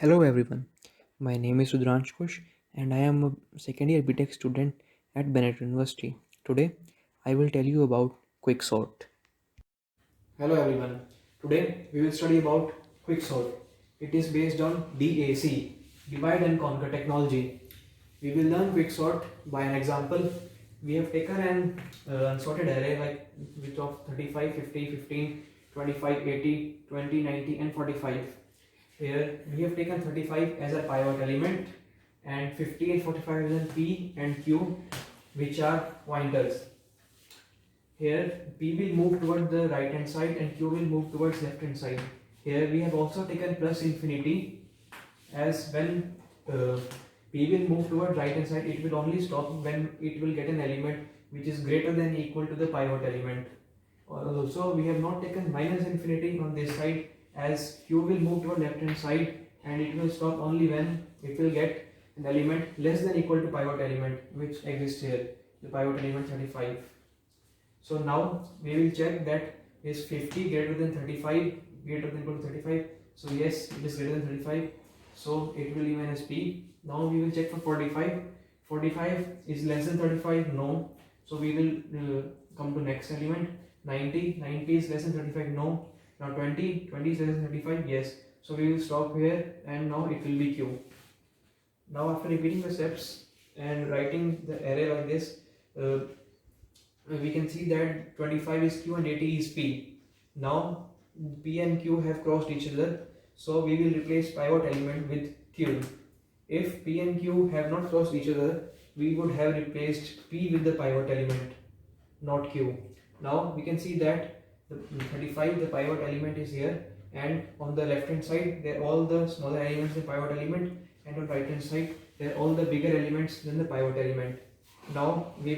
Hello everyone, my name is Rudransh Kush and I am a second year BTech student at Bennett University. Today I will tell you about Quicksort. Hello everyone, today we will study about Quicksort. It is based on DAC, Divide and Conquer technology. We will learn Quicksort by an example. We have taken an unsorted array like which of 35, 50, 15, 25, 80, 20, 90 and 45. Here we have taken 35 as a pivot element and 50 and 45 as a P and Q, which are pointers. Here P will move towards the right hand side and Q will move towards left hand side. Here we have also taken plus infinity, as when P will move towards right hand side, it will only stop when it will get an element which is greater than equal to the pivot element. Also we have not taken minus infinity on this side, as Q will move toward left hand side and it will stop only when it will get an element less than equal to pivot element which exists here, the pivot element 35. So now we will check that is 50 greater than 35 greater than equal to 35. So yes, it is greater than 35. So it will remain as P. Now we will check for 45. 45 is less than 35. No. So we will come to next element. 90. 90 is less than 35. No. Now 20. 20 is less than 35. Yes. So we will stop here and now it will be Q. Now after repeating the steps and writing the array like this, we can see that 25 is Q and 80 is P. Now P and Q have crossed each other, so we will replace pivot element with Q. If P and Q have not crossed each other, we would have replaced P with the pivot element, not Q. Now we can see that the 35, the pivot element is here, and on the left hand side there are all the smaller elements, the pivot element, and on right hand side there are all the bigger elements than the pivot element. Now we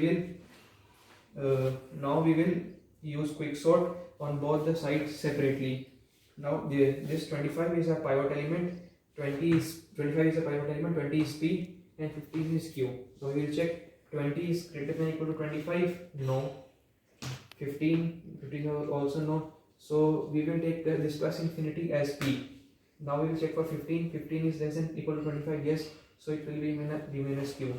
will use quicksort on both the sides separately. Now this 25 is a pivot element, 25 is a pivot element, 20 is P and 15 is Q. So we will check 20 is greater than or equal to 25. No. 15 also no. So we will take this plus infinity as P. Now we will check for 15. 15 is less than or equal to 25. Yes. So it will remain as Q.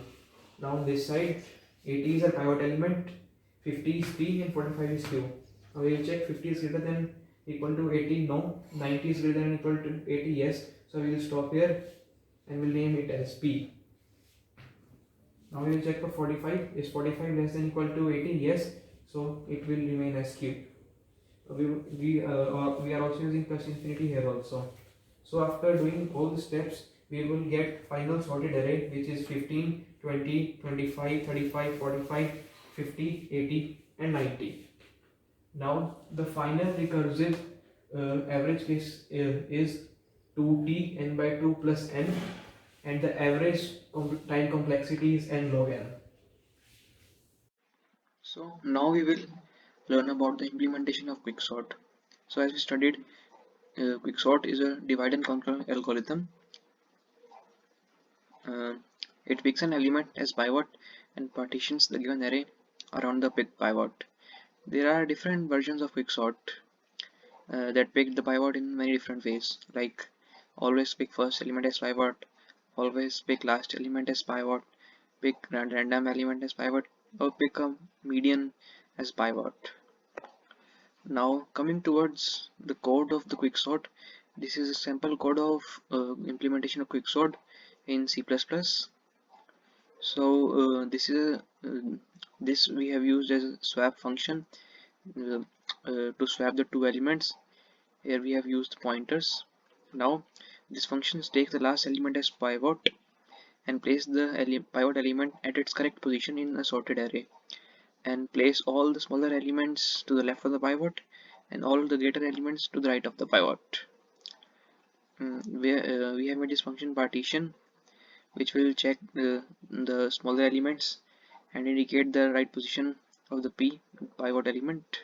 Now on this side 80 is a pivot element, 50 is P and 45 is Q. Now we will check 50 is greater than equal to 80. No. 90 is greater than equal to 80. Yes. So we will stop here and we'll name it as P. Now we will check for 45. Is 45 less than equal to 80? Yes. So it will remain as Q. We are also using plus infinity here also. So after doing all the steps, we will get final sorted array, which is 15, 20, 25, 35, 45, 50, 80 and 90. Now the final recursive average case is 2t n by 2 plus n, and the average time complexity is n log n. So now we will learn about the implementation of quicksort. So as we studied, quicksort is a divide and conquer algorithm. It picks an element as pivot and partitions the given array around the picked pivot. There are different versions of quicksort that pick the pivot in many different ways, like always pick first element as pivot, always pick last element as pivot, pick random element as pivot, or pick a median as pivot. Now coming towards the code of the quicksort, this is a sample code of implementation of quicksort in C++. So this we have used as a swap function uh, to swap the two elements. Here we have used pointers. Now this function takes the last element as pivot and place the pivot element at its correct position in a sorted array, and place all the smaller elements to the left of the pivot and all the greater elements to the right of the pivot. We have made this function partition, which will check the smaller elements and indicate the right position of the pivot element.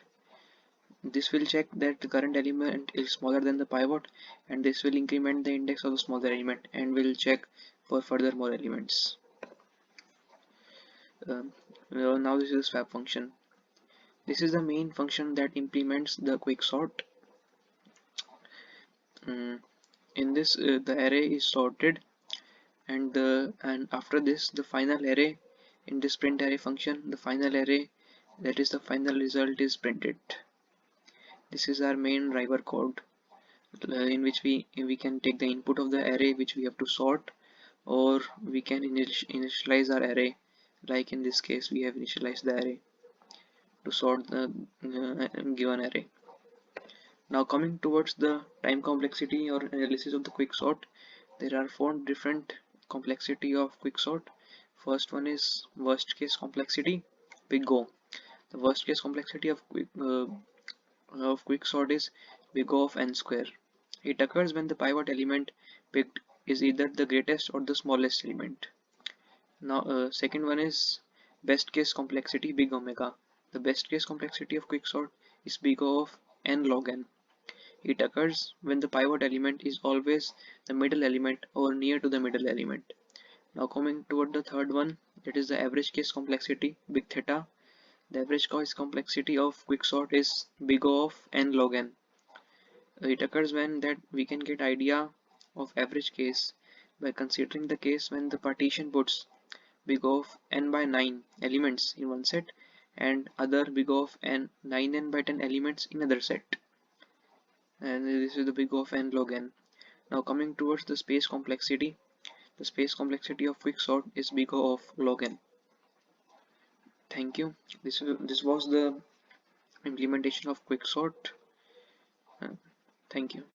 This will check that the current element is smaller than the pivot, and this will increment the index of the smaller element and will check for further more elements. Now this is the swap function. This is the main function that implements the quicksort. In this, the array is sorted, and after this, the final array in this print array function, the final array, that is the final result, is printed. This is our main driver code, in which we can take the input of the array which we have to sort, or we can initialize our array. Like in this case, we have initialized the array to sort the given array. Now coming towards the time complexity or analysis of the quicksort, there are four different complexity of quicksort. First one is worst case complexity, big O. The worst case complexity of quicksort is big O of n square. It occurs when the pivot element picked is either the greatest or the smallest element. Now, second one is best case complexity, big omega. The best case complexity of quicksort is big O of n log n. It occurs when the pivot element is always the middle element or near to the middle element. Now coming toward the third one, that is the average case complexity, big theta. The average case complexity of quicksort is big O of n log n. It occurs when that we can get idea of average case by considering the case when the partition puts big O of n by 9 elements in one set and other big O of n 9n by 10 elements in other set. And this is the big O of n log n. Now coming towards the space complexity, the space complexity of quicksort is big O of log n. Thank you. This was the implementation of quicksort. Thank you.